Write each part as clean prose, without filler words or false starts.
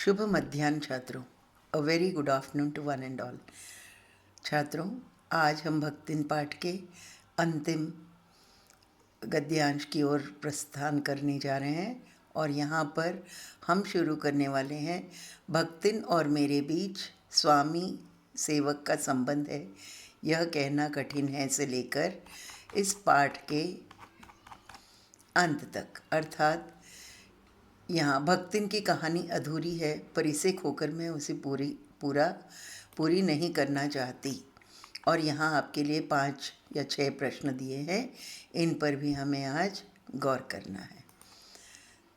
शुभ मध्याह्न छात्रों। A very good afternoon to one and all. छात्रों, आज हम भक्तिन पाठ के अंतिम गद्यांश की ओर प्रस्थान करने जा रहे हैं और यहाँ पर हम शुरू करने वाले हैं भक्तिन और मेरे बीच स्वामी सेवक का संबंध है, यह कहना कठिन है से लेकर इस पाठ के अंत तक। अर्थात यहाँ भक्तिन की कहानी अधूरी है, पर इसे खोकर मैं उसे पूरी नहीं करना चाहती। और यहाँ आपके लिए 5 या 6 प्रश्न दिए हैं, इन पर भी हमें आज गौर करना है।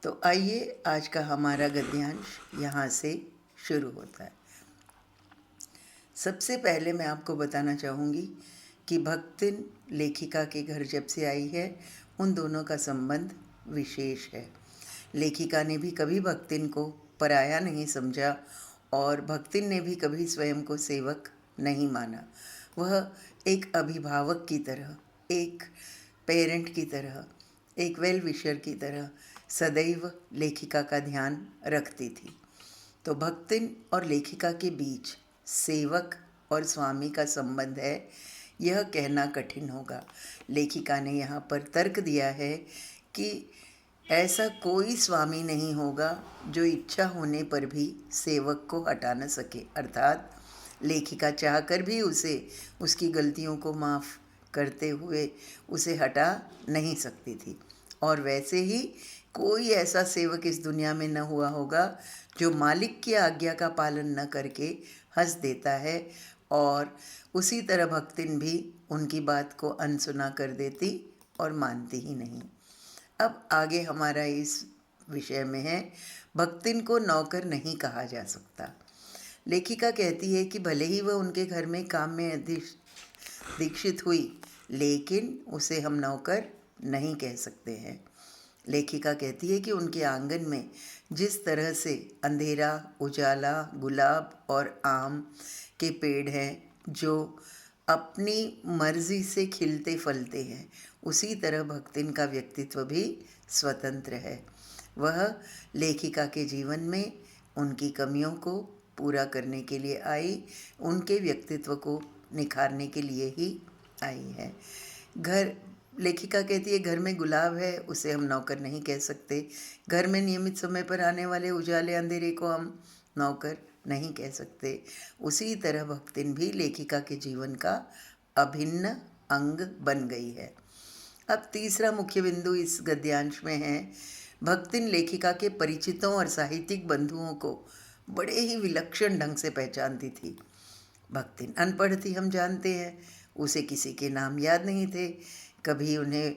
तो आइए, आज का हमारा गद्यांश यहाँ से शुरू होता है। सबसे पहले मैं आपको बताना चाहूँगी कि भक्तिन लेखिका के घर जब से आई है, उन दोनों का संबंध विशेष है। लेखिका ने भी कभी भक्तिन को पराया नहीं समझा और भक्तिन ने भी कभी स्वयं को सेवक नहीं माना। वह एक अभिभावक की तरह, एक पेरेंट की तरह, एक वेल विशर की तरह सदैव लेखिका का ध्यान रखती थी। तो भक्तिन और लेखिका के बीच सेवक और स्वामी का संबंध है, यह कहना कठिन होगा। लेखिका ने यहाँ पर तर्क दिया है कि ऐसा कोई स्वामी नहीं होगा जो इच्छा होने पर भी सेवक को हटा न सके। अर्थात लेखिका चाहकर भी उसे उसकी गलतियों को माफ़ करते हुए उसे हटा नहीं सकती थी। और वैसे ही कोई ऐसा सेवक इस दुनिया में न हुआ होगा जो मालिक की आज्ञा का पालन न करके हंस देता है, और उसी तरह भक्तिन भी उनकी बात को अनसुना कर देती और मानती ही नहीं। अब आगे हमारा इस विषय में है, भक्तिन को नौकर नहीं कहा जा सकता। लेखिका कहती है कि भले ही वह उनके घर में काम में दीक्षित हुई, लेकिन उसे हम नौकर नहीं कह सकते हैं। लेखिका कहती है कि उनके आंगन में जिस तरह से अंधेरा, उजाला, गुलाब और आम के पेड़ हैं जो अपनी मर्जी से खिलते फलते हैं, उसी तरह भक्तिन का व्यक्तित्व भी स्वतंत्र है। वह लेखिका के जीवन में उनकी कमियों को पूरा करने के लिए आई, उनके व्यक्तित्व को निखारने के लिए ही आई है। लेखिका कहती है, घर में गुलाब है, उसे हम नौकर नहीं कह सकते। घर में नियमित समय पर आने वाले उजाले अंधेरे को हम नौकर नहीं कह सकते। उसी तरह भक्तिन भी लेखिका के जीवन का अभिन्न अंग बन गई है। अब तीसरा मुख्य बिंदु इस गद्यांश में है, भक्तिन लेखिका के परिचितों और साहित्यिक बंधुओं को बड़े ही विलक्षण ढंग से पहचानती थी। भक्तिन अनपढ़ थी, हम जानते हैं। उसे किसी के नाम याद नहीं थे। कभी उन्हें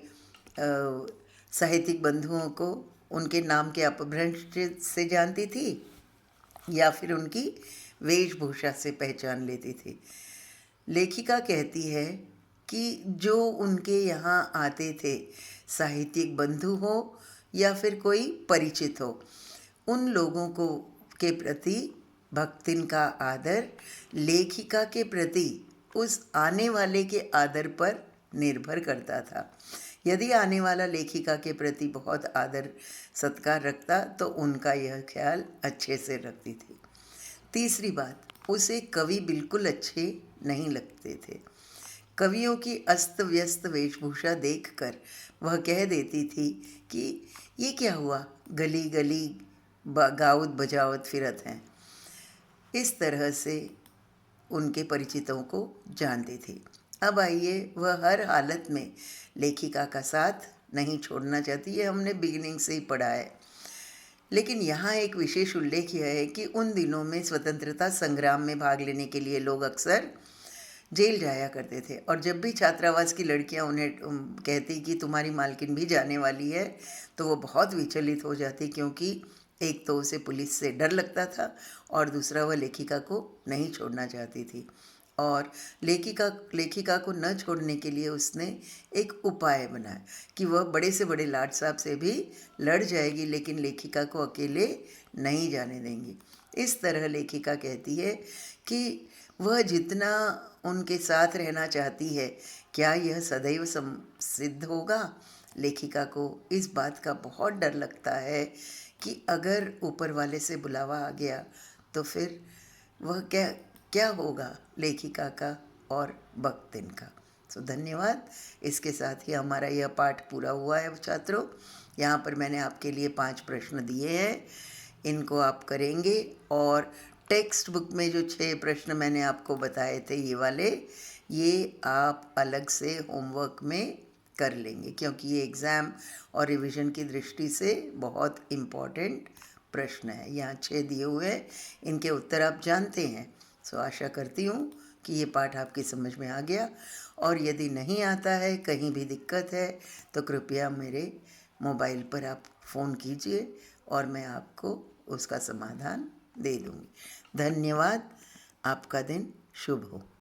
साहित्यिक बंधुओं को उनके नाम के अपभ्रंश से जानती थी या फिर उनकी वेशभूषा से पहचान लेती थी। लेखिका कहती है कि जो उनके यहाँ आते थे, साहित्यिक बंधु हो या फिर कोई परिचित हो, उन लोगों को के प्रति भक्तिन का आदर लेखिका के प्रति उस आने वाले के आदर पर निर्भर करता था। यदि आने वाला लेखिका के प्रति बहुत आदर सत्कार रखता तो उनका यह ख्याल अच्छे से रखती थी। तीसरी बात, उसे कवि बिल्कुल अच्छे नहीं लगते थे। कवियों की अस्त व्यस्त वेशभूषा देखकर वह कह देती थी कि ये क्या हुआ, गली गली गावत बजावत फिरत हैं। इस तरह से उनके परिचितों को जानती थी। अब आइए, वह हर हालत में लेखिका का साथ नहीं छोड़ना चाहती, ये हमने बिगिनिंग से ही पढ़ा है। लेकिन यहाँ एक विशेष उल्लेख यह है कि उन दिनों में स्वतंत्रता संग्राम में भाग लेने के लिए लोग अक्सर जेल जाया करते थे, और जब भी छात्रावास की लड़कियाँ उन्हें कहती कि तुम्हारी मालकिन भी जाने वाली है, तो वो बहुत विचलित हो जाती, क्योंकि एक तो उसे पुलिस से डर लगता था और दूसरा वह लेखिका को नहीं छोड़ना चाहती थी। और लेखिका को न छोड़ने के लिए उसने एक उपाय बनाया कि वह बड़े से बड़े लाट साहब से भी लड़ जाएगी, लेकिन लेखिका को अकेले नहीं जाने देंगी। इस तरह लेखिका कहती है कि वह जितना उनके साथ रहना चाहती है, क्या यह सदैव सिद्ध होगा। लेखिका को इस बात का बहुत डर लगता है कि अगर ऊपर वाले से बुलावा आ गया तो फिर वह क्या क्या होगा लेखिका का और भक्तिन का। सो धन्यवाद। इसके साथ ही हमारा यह पाठ पूरा हुआ है छात्रों। यहाँ पर मैंने आपके लिए 5 प्रश्न दिए हैं, इनको आप करेंगे और टेक्स्ट बुक में जो 6 प्रश्न मैंने आपको बताए थे ये वाले, ये आप अलग से होमवर्क में कर लेंगे, क्योंकि ये एग्ज़ाम और रिवीजन की दृष्टि से बहुत इम्पॉर्टेंट प्रश्न है। यहाँ 6 दिए हुए हैं, इनके उत्तर आप जानते हैं। सो आशा करती हूँ कि ये पाठ आपकी समझ में आ गया, और यदि नहीं आता है, कहीं भी दिक्कत है, तो कृपया मेरे मोबाइल पर आप फ़ोन कीजिए और मैं आपको उसका समाधान दे दूँगी। धन्यवाद। आपका दिन शुभ हो।